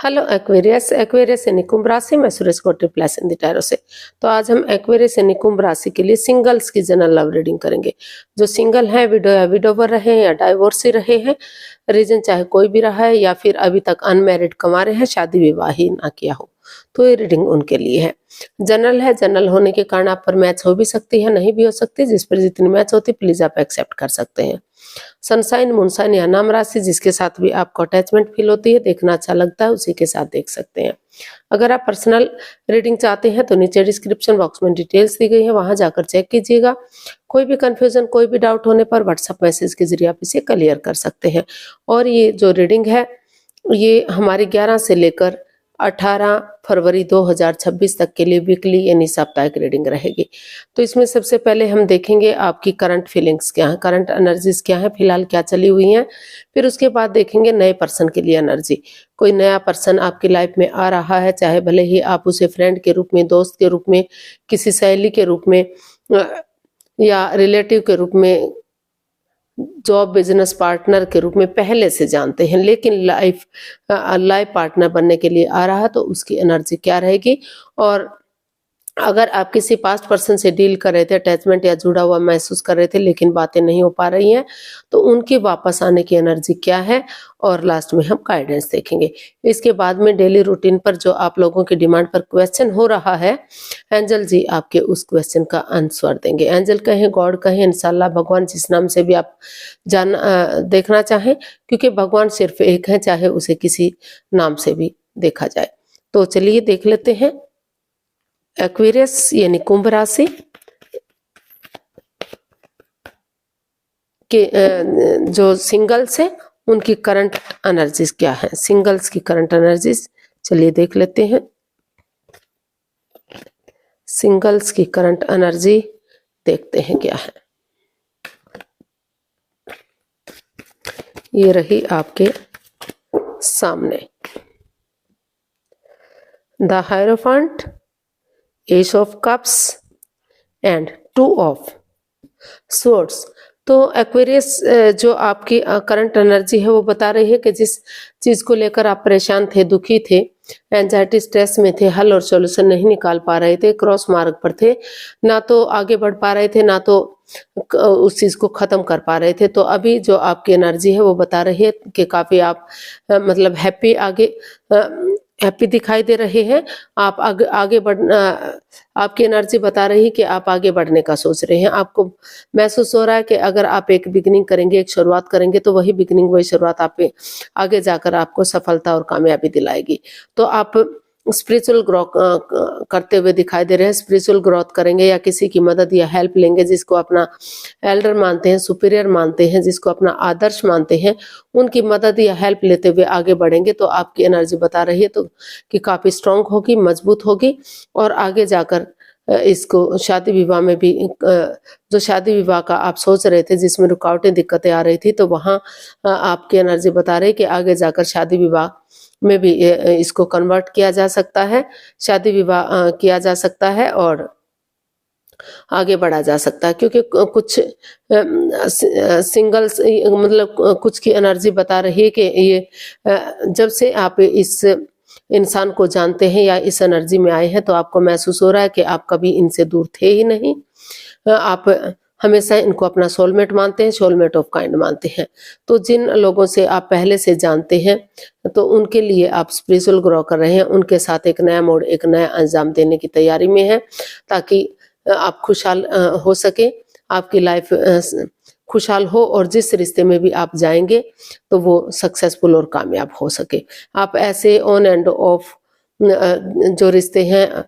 Hello Aquarius Aquarius यानी कुंभ राशि में सूरज को ट्रिप्लस इन द टैरो से। तो आज हम एक्वेरियस यानी कुंभ राशि के लिए सिंगल्स की जनरल लव रीडिंग करेंगे। जो सिंगल है, विडो या विडोवर रहे या डाइवोर्सी रहे हैं, रीजन चाहे कोई भी रहा है या फिर अभी तक अनमैरिड कमा रहे हैं, शादी विवाह ही ना किया हो, तो ये रीडिंग उनके लिए है। जनरल है, जनरल होने के कारण आप पर मैच हो भी सकती है, नहीं भी हो सकती। जिस पर जितनी मैच होती प्लीज आप एक्सेप्ट कर सकते हैं। सनसाइन, मूनसाइन या नाम राशि जिसके साथ भी आपको अटैचमेंट फील होती है, देखना अच्छा लगता है, उसी के साथ देख सकते हैं। अगर आप पर्सनल रीडिंग चाहते हैं तो नीचे डिस्क्रिप्शन बॉक्स में डिटेल्स दी गई है, वहां जाकर चेक कीजिएगा। कोई भी कंफ्यूजन, कोई भी डाउट होने पर व्हाट्सएप मैसेज के जरिए आप इसे क्लियर कर सकते हैं। और ये जो रीडिंग है ये हमारी 11 से लेकर 18 फरवरी 2026 तक के लिए वीकली यानी साप्ताहिक रीडिंग रहेगी। तो इसमें सबसे पहले हम देखेंगे आपकी करंट फीलिंग्स क्या है, करंट एनर्जीज क्या है, फिलहाल क्या चली हुई हैं। फिर उसके बाद देखेंगे नए पर्सन के लिए एनर्जी। कोई नया पर्सन आपकी लाइफ में आ रहा है, चाहे भले ही आप उसे फ्रेंड के रूप में, दोस्त के रूप में, किसी सहेली के रूप में या रिलेटिव के रूप में, जॉब बिजनेस पार्टनर के रूप में पहले से जानते हैं, लेकिन लाइफ पार्टनर बनने के लिए आ रहा, तो उसकी एनर्जी क्या रहेगी। और अगर आप किसी पास्ट पर्सन से डील कर रहे थे, अटैचमेंट या जुड़ा हुआ महसूस कर रहे थे, लेकिन बातें नहीं हो पा रही हैं, तो उनकी वापस आने की एनर्जी क्या है। और लास्ट में हम गाइडेंस देखेंगे। इसके बाद में डेली रूटीन पर जो आप लोगों की डिमांड पर क्वेश्चन हो रहा है, एंजल जी आपके उस क्वेश्चन का आंसर देंगे। एंजल कहें, गॉड कहें, इंशाल्लाह भगवान, जिस नाम से भी आप देखना चाहें, क्योंकि भगवान सिर्फ एक है, चाहे उसे किसी नाम से भी देखा जाए। तो चलिए देख लेते हैं एक्वेरियस यानी कुंभ राशि के जो सिंगल्स है उनकी करंट एनर्जीज क्या है। सिंगल्स की करंट एनर्जीज चलिए देख लेते हैं। सिंगल्स की करंट एनर्जी देखते हैं क्या है। ये रही आपके सामने the hierophant, S of cups and 2 of swords. तो एक्वेरियस जो आपकी करंट एनर्जी है वो बता रही है कि जिस चीज को लेकर आप परेशान थे, दुखी थे, एंजाइटी स्ट्रेस में थे, हल और सॉल्यूशन नहीं निकाल पा रहे थे, क्रॉस मार्ग पर थे, ना तो आगे बढ़ पा रहे थे, ना तो उस चीज को खत्म कर पा रहे थे, तो अभी जो आपकी एनर्जी है वो बता रही है कि काफी आप मतलब हैप्पी दिखाई दे रहे हैं। आप आगे बढ़ना, आपकी एनर्जी बता रही है कि आप आगे बढ़ने का सोच रहे हैं। आपको महसूस हो रहा है कि अगर आप एक बिगिनिंग करेंगे, एक शुरुआत करेंगे, तो वही बिगिनिंग, वही शुरुआत आप आगे जाकर आपको सफलता और कामयाबी दिलाएगी। तो आप स्पिरिचुअल ग्रोथ करते हुए दिखाई दे रहे हैं। स्पिरिचुअल ग्रोथ करेंगे या किसी की मदद या हेल्प लेंगे, जिसको अपना एल्डर मानते हैं, सुपीरियर मानते हैं, जिसको अपना आदर्श मानते हैं, उनकी मदद या हेल्प लेते हुए आगे बढ़ेंगे, तो आपकी एनर्जी बता रही है तो कि काफी स्ट्रांग होगी, मजबूत होगी। और आगे जाकर इसको शादी विवाह में भी, जो शादी विवाह का आप सोच रहे थे, जिसमें रुकावटें, दिक्कतें आ रही थी, तो वहां आपकी एनर्जी बता रही है कि आगे जाकर शादी विवाह में भी इसको कन्वर्ट किया जा सकता है, शादी विवाह किया जा सकता है और आगे बढ़ा जा सकता है। क्योंकि कुछ सिंगल्स मतलब कुछ की एनर्जी बता रही है कि ये जब से आप इस इंसान को जानते हैं या इस एनर्जी में आए हैं, तो आपको महसूस हो रहा है कि आप कभी इनसे दूर थे ही नहीं। आप हमेशा इनको अपना सोलमेट मानते हैं, सोलमेट ऑफ काइंड मानते हैं। तो जिन लोगों से आप पहले से जानते हैं, तो उनके लिए आप स्पिरिचुअल ग्रो कर रहे हैं, उनके साथ एक नया मोड़, एक नया अंजाम देने की तैयारी में है, ताकि आप खुशहाल हो सके, आपकी लाइफ खुशहाल हो, और जिस रिश्ते में भी आप जाएंगे तो वो सक्सेसफुल और कामयाब हो सके। आप ऐसे ऑन एंड ऑफ जो रिश्ते हैं,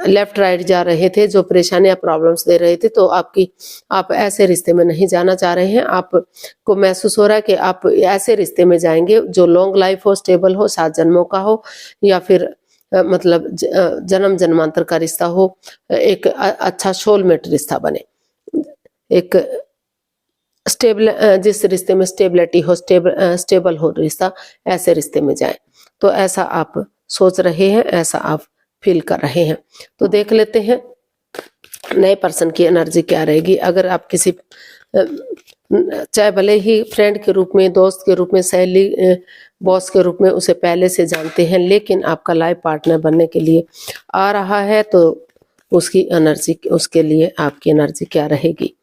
लेफ्ट राइट जा रहे थे, जो परेशानियां प्रॉब्लम्स दे रहे थे, तो आप ऐसे रिश्ते में नहीं जाना चाह रहे हैं। आपको महसूस हो रहा है कि आप ऐसे रिश्ते में जाएंगे जो लॉन्ग लाइफ हो, स्टेबल हो, 7 जन्मों का हो, या फिर मतलब जन्म जन्मांतर का रिश्ता हो, एक अच्छा सोलमेट रिश्ता बने, एक स्टेबल, जिस रिश्ते में स्टेबिलिटी हो, स्टेबल हो रिश्ता, ऐसे रिश्ते में जाएं। तो ऐसा आप सोच रहे हैं, ऐसा आप फील कर रहे हैं। तो देख लेते हैं नए पर्सन की एनर्जी क्या रहेगी। अगर आप किसी चाहे भले ही फ्रेंड के रूप में, दोस्त के रूप में, सहेली बॉस के रूप में उसे पहले से जानते हैं, लेकिन आपका लाइफ पार्टनर बनने के लिए आ रहा है, तो उसकी एनर्जी, उसके लिए आपकी एनर्जी क्या रहेगी,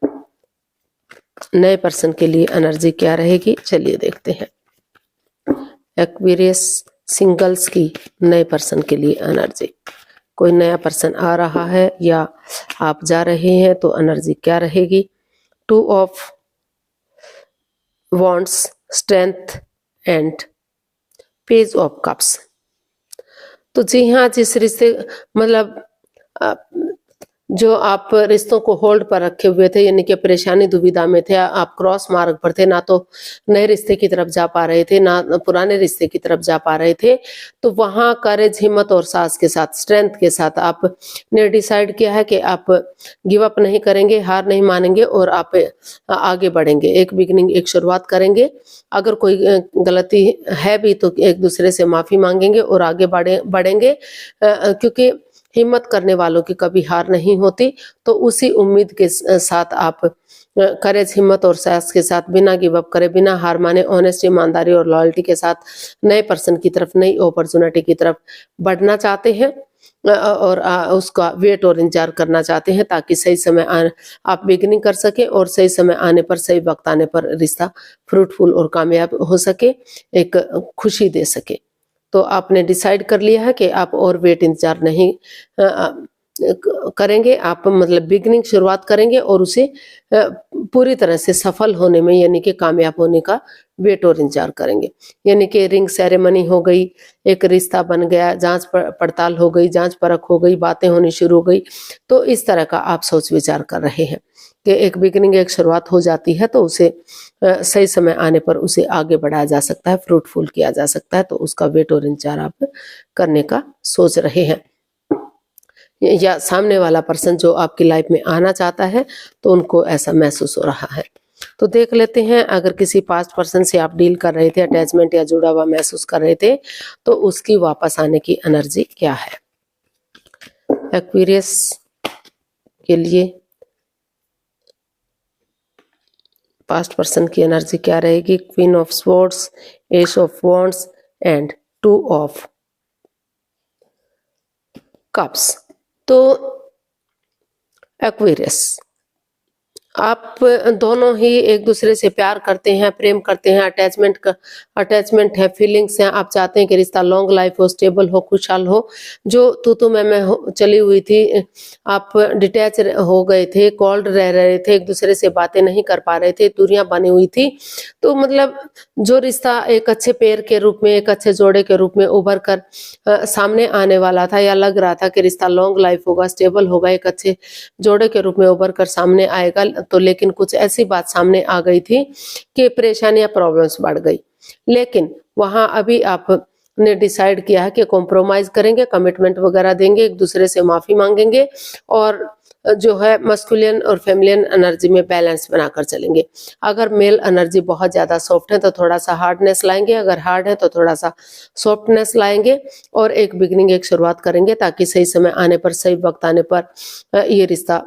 नए पर्सन के लिए एनर्जी क्या रहेगी, चलिए देखते हैं। एक्वेरियस सिंगल्स की नए पर्सन के लिए एनर्जी, कोई नया पर्सन आ रहा है या आप जा रहे हैं तो एनर्जी क्या रहेगी। 2 of wands, strength and page of cups. तो जी हाँ, जिस रिश्ते मतलब जो आप रिश्तों को होल्ड पर रखे हुए थे, यानी कि परेशानी दुविधा में थे, आप क्रॉस मार्ग पर थे, ना तो नए रिश्ते की तरफ जा पा रहे थे ना पुराने रिश्ते की तरफ जा पा रहे थे, तो वहां करेज, हिम्मत और साहस के साथ, स्ट्रेंथ के साथ आपने डिसाइड किया है कि आप गिव अप नहीं करेंगे, हार नहीं मानेंगे और आप आगे बढ़ेंगे, एक बिगिनिंग, एक शुरुआत करेंगे। अगर कोई गलती है भी तो एक दूसरे से माफी मांगेंगे और आगे बढ़ेंगे, क्योंकि हिम्मत करने वालों की कभी हार नहीं होती। तो उसी उम्मीद के साथ आप करेज, हिम्मत और साहस के साथ, बिना गिव अप करे, बिना हार माने, ऑनेस्टी, ईमानदारी और लॉयल्टी के साथ नए पर्सन की तरफ, नई अपॉर्चुनिटी की तरफ बढ़ना चाहते हैं और उसका वेट और इंतजार करना चाहते हैं, ताकि सही समय आप बिगिनिंग कर सके और सही समय आने पर, सही वक्त आने पर रिश्ता फ्रूटफुल और कामयाब हो सके, एक खुशी दे सके। तो आपने डिसाइड कर लिया है कि आप और वेट, इंतजार नहीं करेंगे, आप मतलब बिगिनिंग, शुरुआत करेंगे और उसे पूरी तरह से सफल होने में, यानी कि कामयाब होने का वेट और इंतजार करेंगे। यानी कि रिंग सेरेमनी हो गई, एक रिश्ता बन गया, जांच पड़ताल हो गई, जांच परख हो गई, बातें होनी शुरू हो गई। तो इस तरह का आप सोच विचार कर रहे हैं कि एक बिगिनिंग, एक शुरुआत हो जाती है तो उसे सही समय आने पर उसे आगे बढ़ाया जा सकता है, फ्रूटफुल किया जा सकता है। तो उसका वेट और इंतजार आप करने का सोच रहे हैं, या सामने वाला पर्सन जो आपकी लाइफ में आना चाहता है तो उनको ऐसा महसूस हो रहा है। तो देख लेते हैं, अगर किसी पास्ट पर्सन से आप डील कर रहे थे, अटैचमेंट या जुड़ा हुआ महसूस कर रहे थे, तो उसकी वापस आने की एनर्जी क्या है। एक्वेरियस के लिए पास्ट पर्सन की एनर्जी क्या रहेगी। Queen of swords, S of wands and 2 of cups. तो एक्वेरियस, आप दोनों ही एक दूसरे से प्यार करते हैं, प्रेम करते हैं, अटैचमेंट है, फीलिंग्स हैं। आप चाहते हैं कि रिश्ता लॉन्ग लाइफ हो, स्टेबल हो, खुशहाल हो। जो तू मैं चली हुई थी, आप डिटैच हो गए थे, कोल्ड रह रहे थे, एक दूसरे से बातें नहीं कर पा रहे थे, दूरियां बनी हुई थी। तो मतलब जो रिश्ता एक अच्छे पेयर के रूप में, एक अच्छे जोड़े के रूप में उभर कर सामने आने वाला था, या लग रहा था कि रिश्ता लॉन्ग लाइफ होगा, स्टेबल होगा, एक अच्छे जोड़े के रूप में उभर कर सामने आएगा, तो लेकिन कुछ ऐसी बात सामने आ गई थी कि परेशानियां, प्रॉब्लम्स बढ़ गई। लेकिन वहां अभी आपने डिसाइड किया है कि कॉम्प्रोमाइज करेंगे, कमिटमेंट वगैरह देंगे, एक दूसरे से माफी मांगेंगे और जो है मस्कुलियन और फेमिलियन एनर्जी में बैलेंस बनाकर चलेंगे। अगर मेल एनर्जी बहुत ज्यादा सॉफ्ट है तो थोड़ा सा हार्डनेस लाएंगे, अगर हार्ड है तो थोड़ा सा सॉफ्टनेस लाएंगे और एक बिगिनिंग, एक शुरुआत करेंगे, ताकि सही समय आने पर, सही वक्त आने पर ये रिश्ता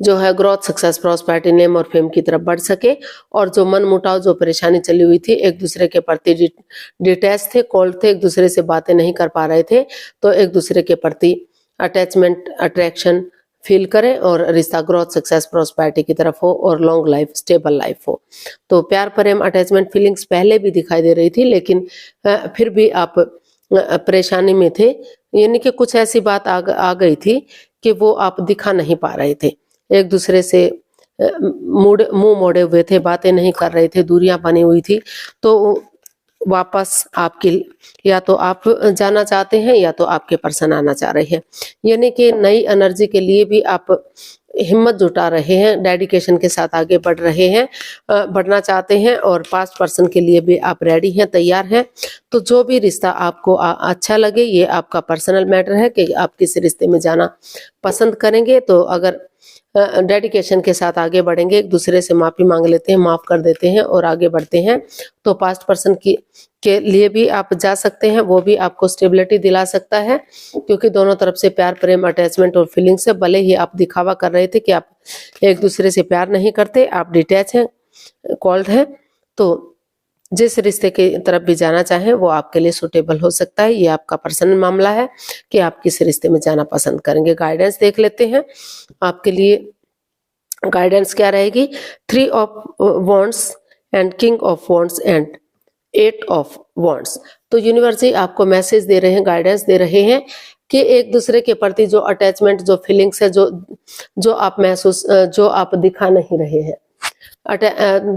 जो है ग्रोथ, सक्सेस, प्रॉस्पेरिटी, नेम और फेम की तरफ बढ़ सके। और जो मन मुटाव, जो परेशानी चली हुई थी, एक दूसरे के प्रति डिटैच थे, कोल्ड थे, एक दूसरे से बातें नहीं कर पा रहे थे, तो एक दूसरे के प्रति अटैचमेंट, अट्रैक्शन फील करें और रिश्ता ग्रोथ, सक्सेस, प्रॉस्पेरिटी की तरफ हो और लॉन्ग लाइफ, स्टेबल लाइफ हो। तो प्यार, प्रेम, अटैचमेंट फीलिंग्स पहले भी दिखाई दे रही थी, लेकिन फिर भी आप परेशानी में थे, यानी कि कुछ ऐसी बात आ गई थी कि वो आप दिखा नहीं पा रहे थे, एक दूसरे से मुंह मोड़े हुए थे, बातें नहीं कर रहे थे, दूरियां बनी हुई थी। तो वापस आपकी, या तो आप जाना चाहते हैं या तो आपके पर्सन आना चाह रहे हैं, यानी कि नई एनर्जी के लिए भी आप हिम्मत जुटा रहे हैं, डेडिकेशन के साथ आगे बढ़ रहे हैं, बढ़ना चाहते हैं और पास्ट पर्सन के लिए भी आप रेडी हैं, तैयार हैं। तो जो भी रिश्ता आपको अच्छा लगे, ये आपका पर्सनल मैटर है कि आप किस रिश्ते में जाना पसंद करेंगे। तो अगर डेडिकेशन के साथ आगे बढ़ेंगे, एक दूसरे से माफी मांग लेते हैं, माफ कर देते हैं और आगे बढ़ते हैं, तो पास्ट पर्सन के लिए भी आप जा सकते हैं, वो भी आपको स्टेबिलिटी दिला सकता है, क्योंकि दोनों तरफ से प्यार, प्रेम, अटैचमेंट और फीलिंग्स है। भले ही आप दिखावा कर रहे थे कि आप एक दूसरे से प्यार नहीं करते, आप डिटैच हैं, कोल्ड हैं, तो जिस रिश्ते की तरफ भी जाना चाहें वो आपके लिए सूटेबल हो सकता है। ये आपका पर्सनल मामला है कि आप किस रिश्ते में जाना पसंद करेंगे। गाइडेंस देख लेते हैं आपके लिए। गाइडेंस क्या रहेगी? 3 of wands and king of wands and 8 of wands. तो यूनिवर्स जी आपको मैसेज दे रहे हैं, गाइडेंस दे रहे हैं कि एक दूसरे के प्रति जो अटैचमेंट, जो फीलिंग्स है, जो आप महसूस, जो आप दिखा नहीं रहे हैं,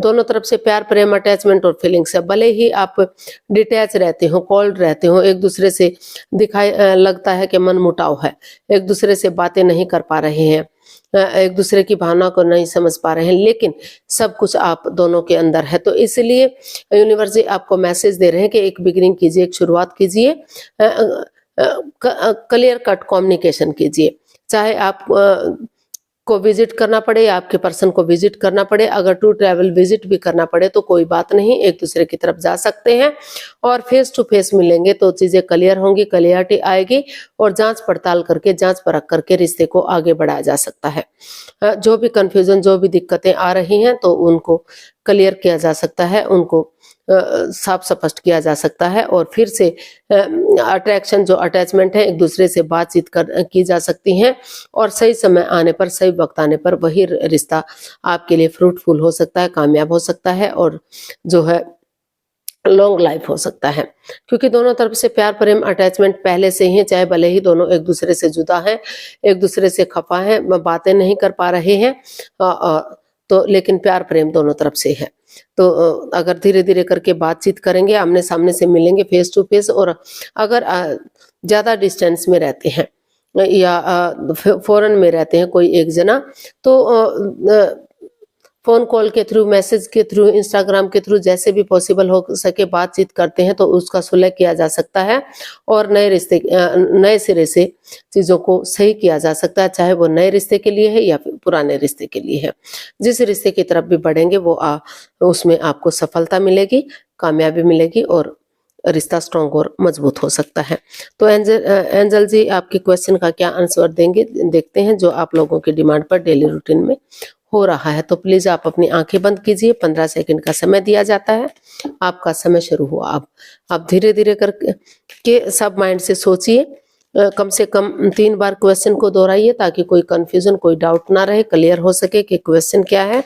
दोनों तरफ से प्यार, प्रेम, अटैचमेंट और फीलिंग्स है। भले ही आप डिटैच रहते हो, कोल्ड रहते हो, एक दूसरे से दिखाई लगता है कि मन मुटाव है, एक दूसरे से बातें नहीं कर पा रहे हैं, एक दूसरे की भावना को नहीं समझ पा रहे हैं, लेकिन सब कुछ आप दोनों के अंदर है। तो इसलिए यूनिवर्स जी आपको मैसेज दे रहे हैं कि एक बिगिनिंग कीजिए, एक शुरुआत कीजिए, क्लियर कट कम्युनिकेशन कीजिए। चाहे आप को विजिट करना पड़े या आपके पर्सन को विजिट करना पड़े, अगर टू ट्रैवल विजिट भी करना पड़े तो कोई बात नहीं, एक दूसरे की तरफ जा सकते हैं और फेस टू फेस मिलेंगे तो चीजें क्लियर होंगी, क्लियरिटी आएगी और जांच पड़ताल करके, जांच परख करके रिश्ते को आगे बढ़ाया जा सकता है। जो भी कंफ्यूजन, जो भी दिक्कतें आ रही हैं तो उनको क्लियर किया जा सकता है, उनको साफ स्पष्ट किया जा सकता है और फिर से अट्रैक्शन, जो अटैचमेंट है, एक दूसरे से बातचीत की जा सकती है और सही समय आने पर, सही वक्त आने पर वही रिश्ता आपके लिए फ्रूटफुल हो सकता है, कामयाब हो सकता है और जो है लॉन्ग लाइफ हो सकता है। क्योंकि दोनों तरफ से प्यार, प्रेम, अटैचमेंट पहले से ही, चाहे भले ही दोनों एक दूसरे से जुदा हैं, एक दूसरे से खफा हैं, बातें नहीं कर पा रहे हैं, तो लेकिन प्यार प्रेम दोनों तरफ से है। तो अगर धीरे धीरे करके बातचीत करेंगे, आमने सामने से मिलेंगे फेस टू फेस, और अगर ज्यादा डिस्टेंस में रहते हैं या फॉरेन में रहते हैं कोई एक जना, तो फोन कॉल के थ्रू, मैसेज के थ्रू, इंस्टाग्राम के थ्रू, जैसे भी पॉसिबल हो सके बातचीत करते हैं तो उसका सुलह किया जा सकता है और नए सिरे से चीजों को सही किया जा सकता है, चाहे वो नए रिश्ते के लिए है या फिर पुराने रिश्ते के लिए है। जिस रिश्ते की तरफ भी बढ़ेंगे वो उसमें आपको सफलता मिलेगी, कामयाबी मिलेगी और रिश्ता स्ट्रॉन्ग और मजबूत हो सकता है। तो एंजल जी आपके क्वेश्चन का क्या आंसर देंगे, देखते हैं, जो आप लोगों की डिमांड पर डेली रूटीन में हो रहा है। तो प्लीज आप अपनी आंखें बंद कीजिए, 15 सेकंड का समय दिया जाता है, आपका समय शुरू हुआ। आप धीरे धीरे करके सब माइंड से सोचिए, कम से कम 3 बार क्वेश्चन को दोहराइए ताकि कोई कंफ्यूजन, कोई डाउट ना रहे, क्लियर हो सके कि क्वेश्चन क्या है।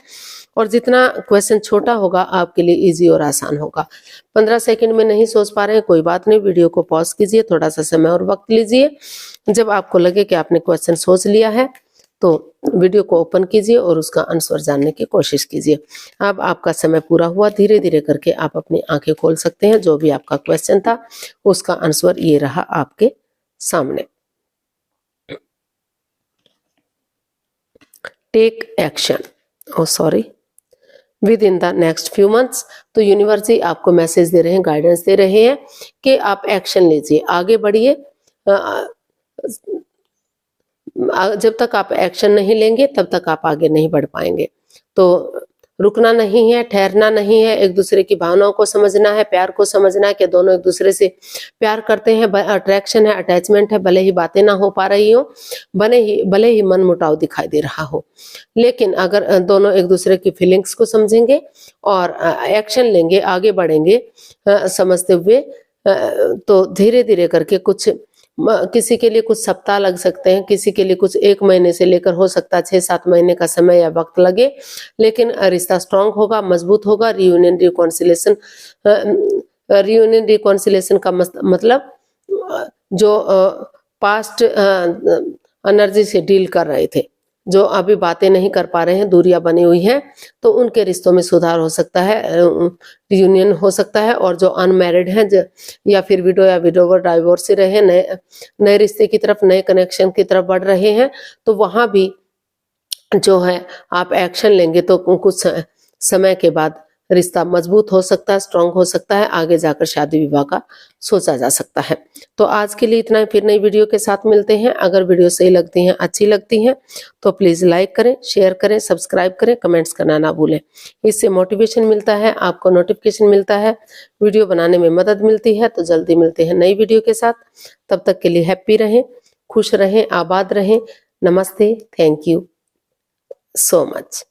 और जितना क्वेश्चन छोटा होगा आपके लिए इजी और आसान होगा। 15 सेकंड में नहीं सोच पा रहे हैं, कोई बात नहीं, वीडियो को पॉज कीजिए, थोड़ा सा समय और वक्त लीजिए। जब आपको लगे कि आपने क्वेश्चन सोच लिया है तो वीडियो को ओपन कीजिए और उसका आंसर जानने की कोशिश कीजिए। अब आपका समय पूरा हुआ, धीरे धीरे करके आप अपनी आंखें खोल सकते हैं। जो भी आपका क्वेश्चन था उसका आंसर ये रहा आपके सामने। Take action, within the next few months. तो यूनिवर्स जी आपको मैसेज दे रहे हैं, गाइडेंस दे रहे हैं कि आप एक्शन लीजिए, आगे बढ़िए। जब तक आप एक्शन नहीं लेंगे तब तक आप आगे नहीं बढ़ पाएंगे। तो रुकना नहीं है, ठहरना नहीं है, एक दूसरे की भावनाओं को समझना है, प्यार को समझना है कि दोनों एक दूसरे से प्यार करते हैं, अट्रैक्शन है, अटैचमेंट है, भले ही बातें ना हो पा रही हो, भले ही मन मुटाव दिखाई दे रहा हो, लेकिन अगर दोनों एक दूसरे की फीलिंग्स को समझेंगे और एक्शन लेंगे, आगे बढ़ेंगे समझते हुए, तो धीरे धीरे करके किसी के लिए कुछ सप्ताह लग सकते हैं, किसी के लिए कुछ 1 महीने से लेकर हो सकता है 6-7 महीने का समय या वक्त लगे, लेकिन रिश्ता स्ट्रांग होगा, मजबूत होगा। रियूनियन रिकॉन्सिलेशन का मतलब जो पास्ट एनर्जी से डील कर रहे थे, जो अभी बातें नहीं कर पा रहे हैं, दूरियां बनी हुई हैं, तो उनके रिश्तों में सुधार हो सकता है, रियूनियन हो सकता है। और जो अनमैरिड हैं या फिर विडो या विडोवर, डाइवोर्स रहे, नए रिश्ते की तरफ, नए कनेक्शन की तरफ बढ़ रहे हैं, तो वहां भी जो है आप एक्शन लेंगे तो कुछ समय के बाद रिश्ता मजबूत हो सकता है, स्ट्रांग हो सकता है, आगे जाकर शादी विवाह का सोचा जा सकता है। तो आज के लिए इतना ही, फिर नई वीडियो के साथ मिलते हैं। अगर वीडियो सही लगती हैं, अच्छी लगती हैं तो प्लीज लाइक करें, शेयर करें, सब्सक्राइब करें, कमेंट्स करना ना भूलें। इससे मोटिवेशन मिलता है, आपको नोटिफिकेशन मिलता है, वीडियो बनाने में मदद मिलती है। तो जल्दी मिलते हैं नई वीडियो के साथ, तब तक के लिए हैप्पी रहें, खुश रहें, आबाद रहें। नमस्ते, थैंक यू सो मच।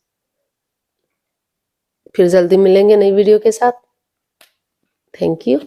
फिर जल्दी मिलेंगे नई वीडियो के साथ। Thank you.